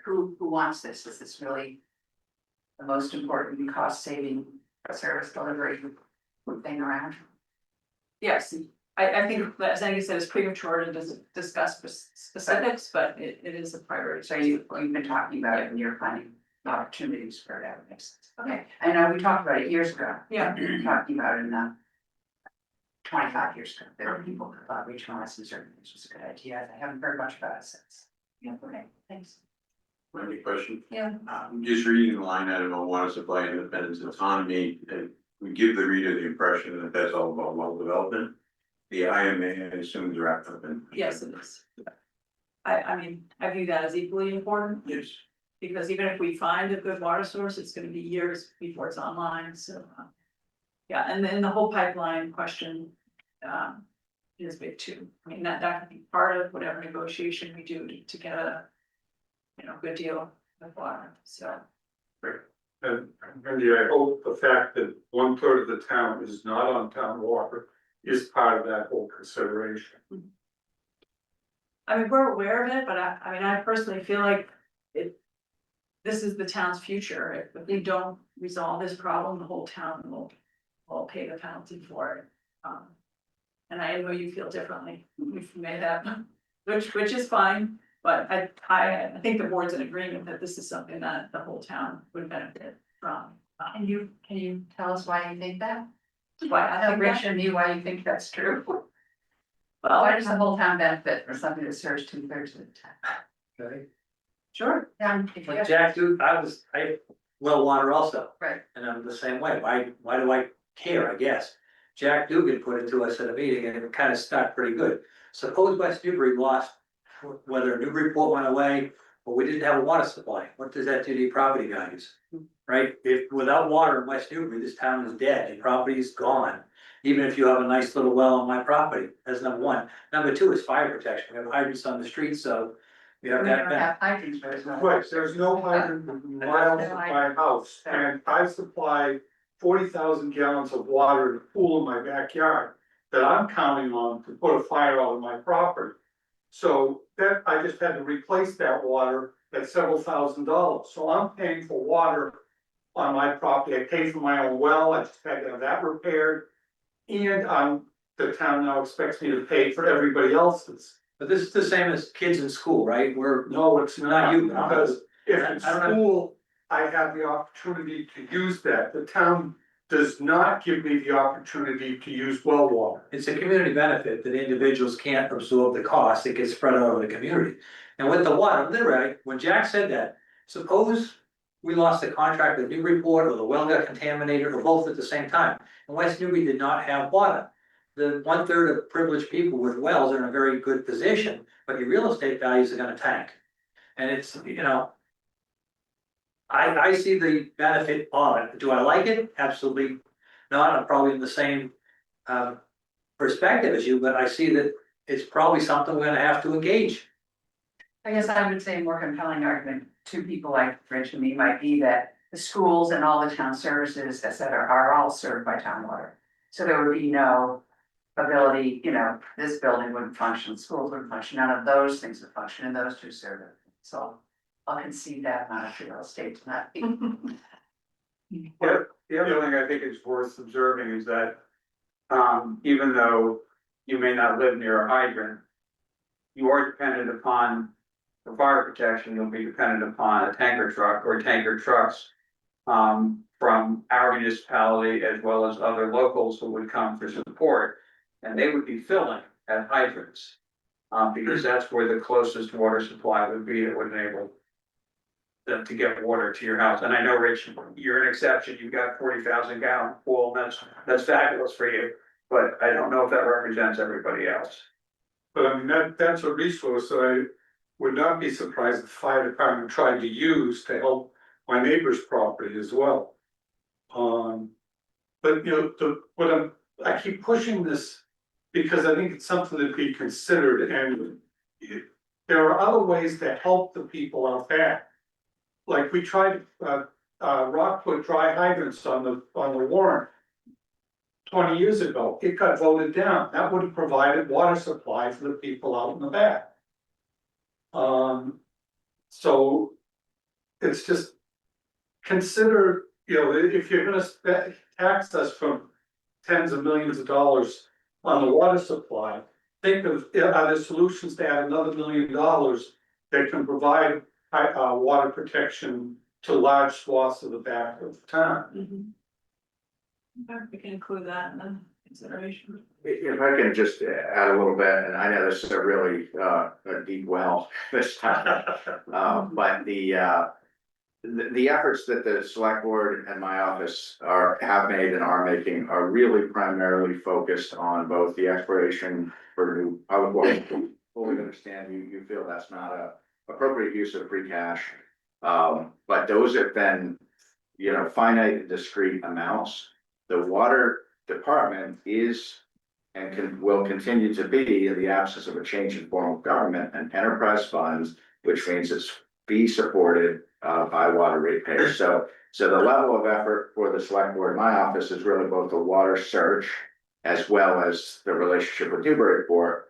Who wants this? Is this really the most important cost-saving service delivery thing around? Yes, I think, as Andy said, it's premature to discuss specifics, but it is a priority. So you've been talking about it and you're finding opportunities for that, makes sense. Okay, I know we talked about it years ago. Yeah. Talking about it in 25 years ago, there were people who thought regionalizing certain things was a good idea. I haven't heard much about it since. Yeah, okay, thanks. Any question? Yeah. I'm just reading the line item on water supply independence and autonomy, and we give the reader the impression that that's all about well development. The IMA, I assume, is wrapped up in. Yes, it is. I mean, I view that as equally important, Yes. because even if we find a good water source, it's gonna be years before it's online, so. Yeah, and then the whole pipeline question, is big too. I mean, that can be part of whatever negotiation we do to get a, good deal with water, so. And Randy, I hope the fact that 1/3 of the town is not on town water is part of that whole consideration. I mean, we're aware of it, but I personally feel like this is the town's future. If we don't resolve this problem, the whole town will pay the penalty for it. And I know you feel differently. We've made that, which is fine, but I think the board's in agreement that this is something that the whole town would benefit from. Can you tell us why you think that? Why I think Rich that, and me, why you think that's true? well, Why does the whole town benefit from something that serves 2/3 of the town? Okay. Sure. Yeah, if you Like have- Jack, dude, I well water also. Right. And I'm the same way. Why do I care, I guess? Jack Dugan put it to us at a meeting and it kind of stuck pretty good. Suppose West Newbury lost, whether Newburyport went away or we didn't have a water supply, what does that do to your property values? Right? If without water in West Newbury, this town is dead, your property is gone. Even if you have a nice little well on my property, that's number one. Number two is fire protection. We have hydrants on the street, so we have We that. never have hydrants very well. Right, there's no hydrant miles from my house, and I supply 40,000 gallons of water in a pool in my backyard that I'm counting on to put a fire out on my property. So that, I just had to replace that water at several $1,000s, so I'm paying for water on my property. I paid for my own well, I just had to have that repaired. And the town now expects me to pay for everybody else's. But this is the same as kids in school, right? No, it's Not not, you, because if in I don't know. school, I have the opportunity to use that, the town does not give me the opportunity to use well water. It's a community benefit that individuals can't absorb the cost, it gets spread out over the community. And with the water, literally, when Jack said that, suppose we lost the contract with Newburyport or the well got contaminated or both at the same time. And West Newbury did not have water. The 1/3 of privileged people with wells are in a very good position, but your real estate values are gonna tank. And it's, I see the benefit of it. Do I like it? Absolutely not. I'm probably in the same perspective as you, but I see that it's probably something we're gonna have to engage. I guess I would say a more compelling argument to people like Rich and me might be that the schools and all the town services, et cetera, are all served by town water. So there would be no ability, this building wouldn't function, schools wouldn't function, none of those things would function, and those two serve it. So I'll concede that amount of real estate tonight. The other thing I think is worth observing is that, even though you may not live near a hydrant, you are dependent upon, for fire protection, you'll be dependent upon a tanker truck or tanker trucks from our municipality as well as other locals who would come for support. And they would be filling at hydrants, because that's where the closest water supply would be that would enable them to get water to your house. And I know, Rich, you're an exception, you've got 40,000 gallon pool, and that's fabulous for you. But I don't know if that represents everybody else. But I mean, that's a resource that I would not be surprised if the fire department tried to use to help my neighbor's property as well. But I keep pushing this because I think it's something to be considered, and there are other ways to help the people out there. Like we tried, Rock put dry hydrants on the warrant. 20 years ago, it got voted down, that would have provided water supply for the people out in the back. So it's just consider, if you're gonna tax us from tens of millions of dollars on the water supply, think of, are there solutions to add another $1 million that can provide water protection to large swaths of the back of town? Okay, we can include that in the consideration. If I can just add a little bit, and I know this is a really, a deep well this time. But the efforts that the select board and my office have made and are making are really primarily focused on both the exploration for new public water. Fully understand you feel that's not a appropriate use of free cash. But those have been, finite and discrete amounts. The water department is and will continue to be, in the absence of a change in form of government, and enterprise funds, which means it's be supported by water ratepayers. So the level of effort for the select board, my office, is really both the water search as well as the relationship with Newbury Port.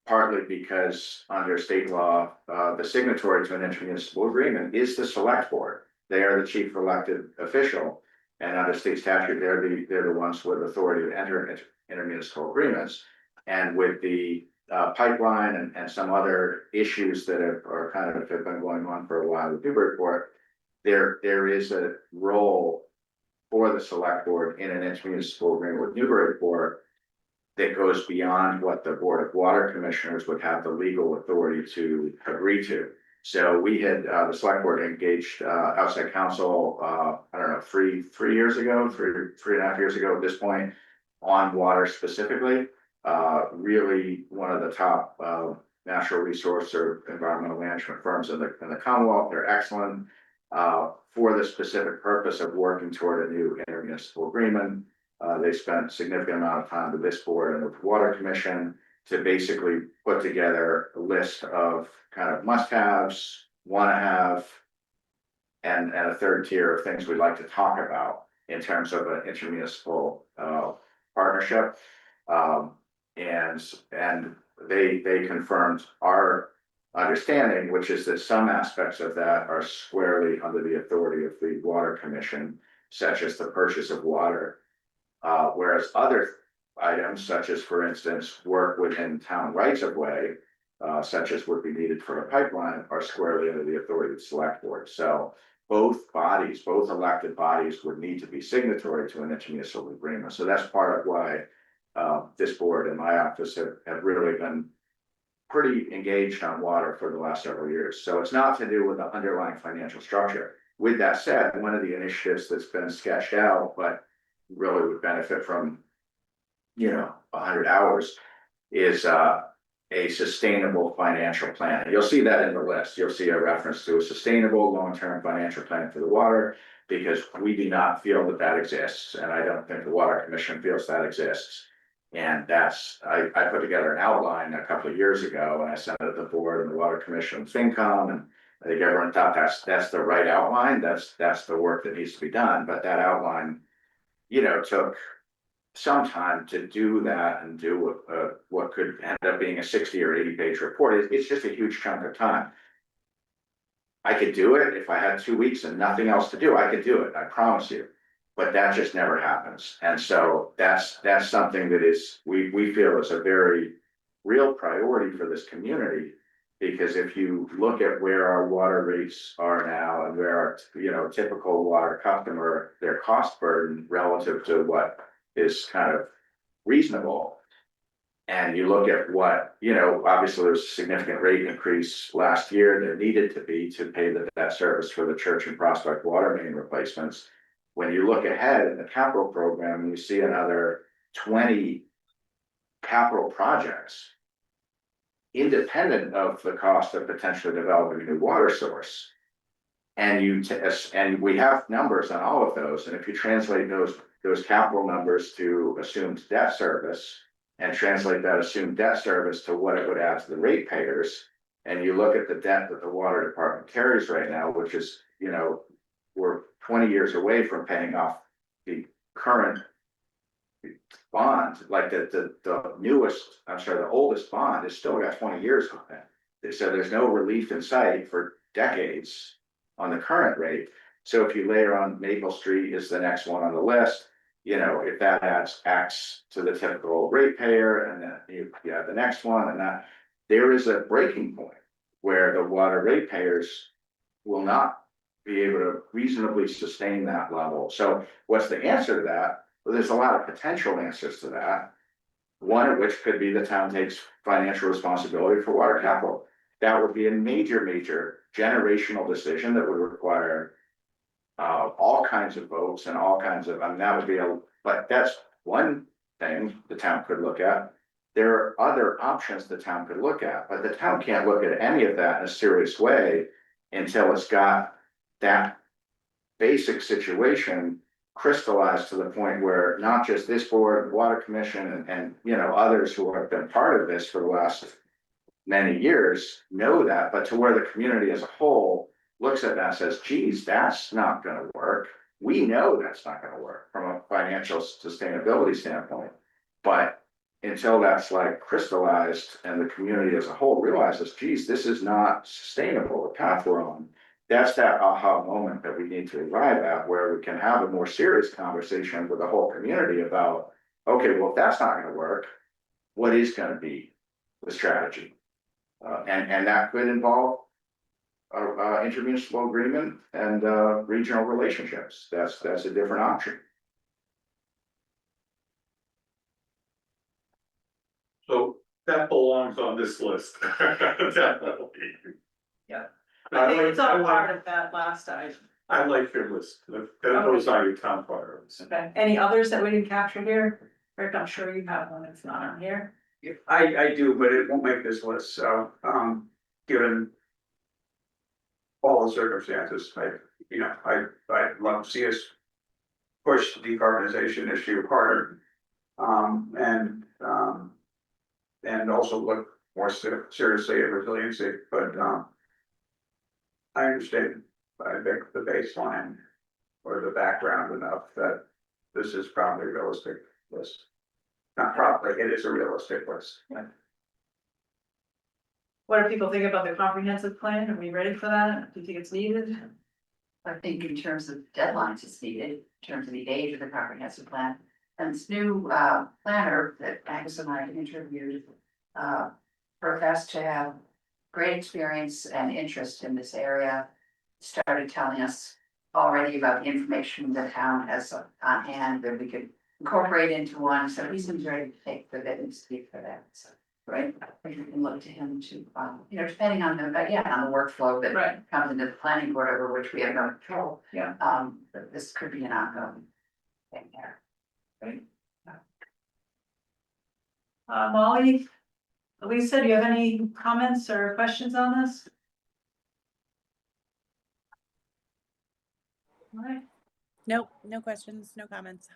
Partly because under state law, the signatory to an intermunicipal agreement is the select board. They are the chief elected official, and under state statute, they're the ones with authority to enter intermunicipal agreements. And with the pipeline and some other issues that have been going on for a while with Newbury Port, there is a role for the select board in an intermunicipal agreement with Newbury Port that goes beyond what the Board of Water Commissioners would have the legal authority to agree to. So we had, the select board engaged outside counsel, I don't know, three years ago, three and a half years ago at this point, on water specifically. Really one of the top natural resource or environmental management firms in the Commonwealth. They're excellent for the specific purpose of working toward a new intermunicipal agreement. They spent a significant amount of time with this board and with the Water Commission to basically put together a list of kind of must-haves, wanna-have, and a third tier of things we'd like to talk about in terms of an intermunicipal partnership. And they confirmed our understanding, which is that some aspects of that are squarely under the authority of the Water Commission, such as the purchase of water. Whereas other items, such as, for instance, work within town rights of way, such as would be needed for a pipeline, are squarely under the authority of the select board. So both bodies, both elected bodies, would need to be signatory to an intermunicipal agreement. So that's part of why this board and my office have really been pretty engaged on water for the last several years. So it's not to do with the underlying financial structure. With that said, one of the initiatives that's been sketched out, but really would benefit from, 100 hours, is a sustainable financial plan. You'll see that in the list. You'll see a reference to a sustainable long-term financial plan for the water, because we do not feel that exists, and I don't think the Water Commission feels that exists. And I put together an outline a couple of years ago, and I sent it to the board and the Water Commission and FinCom, and I think everyone thought that's the right outline. That's the work that needs to be done. But that outline, took some time to do that and do what could end up being a 60 or 80-page report. It's just a huge chunk of time. I could do it if I had 2 weeks and nothing else to do. I could do it, I promise you. But that just never happens. And so that's something that we feel is a very real priority for this community. Because if you look at where our water rates are now and where our, typical water customer, their cost burden relative to what is kind of reasonable. And you look at what, obviously there's a significant rate increase last year. There needed to be to pay the debt service for the Church and Prospect water main replacements. When you look ahead in the capital program, you see another 20 capital projects, independent of the cost of potentially developing a new water source. And we have numbers on all of those. And if you translate those capital numbers to assumed debt service and translate that assumed debt service to what it would add to the ratepayers, and you look at the debt that the water department carries right now, which is, we're 20 years away from paying off the current bond, like the newest, I'm sorry, the oldest bond has still got 20 years on it. So there's no relief in sight for decades on the current rate. So if you layer on Maple Street is the next one on the list, you know, if that adds X to the typical ratepayer, and then you have the next one, and that, there is a breaking point where the water ratepayers will not be able to reasonably sustain that level. So what's the answer to that? Well, there's a lot of potential answers to that. One of which could be the town takes financial responsibility for water capital. That would be a major generational decision that would require all kinds of votes and all kinds of, I mean, that would be but that's one thing the town could look at. There are other options the town could look at, but the town can't look at any of that in a serious way until it's got that basic situation crystallized to the point where not just this board, water commission, and you know, others who have been part of this for the last many years know that, but to where the community as a whole looks at that and says, geez, that's not gonna work. We know that's not gonna work from a financial sustainability standpoint. But until that's like crystallized and the community as a whole realizes, geez, this is not sustainable, the path we're on. That's that aha moment that we need to arrive at, where we can have a more serious conversation with the whole community about, okay, well, if that's not gonna work, what is gonna be the strategy? And that could involve intermunicipal agreement and regional relationships. That's a different option. So that belongs on this list. Definitely. Yeah. I I think like- it's all I like- part of that last item. I like your list. Those are your town priorities. Okay, any others that we didn't capture here? Rick, I'm sure you have one, it's not on here. I do, but it won't make this list, so, given all the circumstances, I'd love to see us push the decarbonization issue harder. And also look more seriously at resiliency, but, I understand, I think the baseline or the background enough that this is probably a realistic list. Not probably, it is a realistic list. What do people think about the comprehensive plan? Are we ready for that? Do you think it's needed? I think in terms of deadlines, it's needed, in terms of the age of the comprehensive plan. And this new planner that Angus and I interviewed professed to have great experience and interest in this area. Started telling us already about the information the town has on hand that we could incorporate into one, so he seems ready to take the bit and speak for that, so. Right, we can look to him to, depending on the, again, on the workflow that Right. comes into the planning board over which we have no control. Yeah. But this could be an ongoing thing there. Molly, Lisa, do you have any comments or questions on this? All right. Nope, no questions, no comments.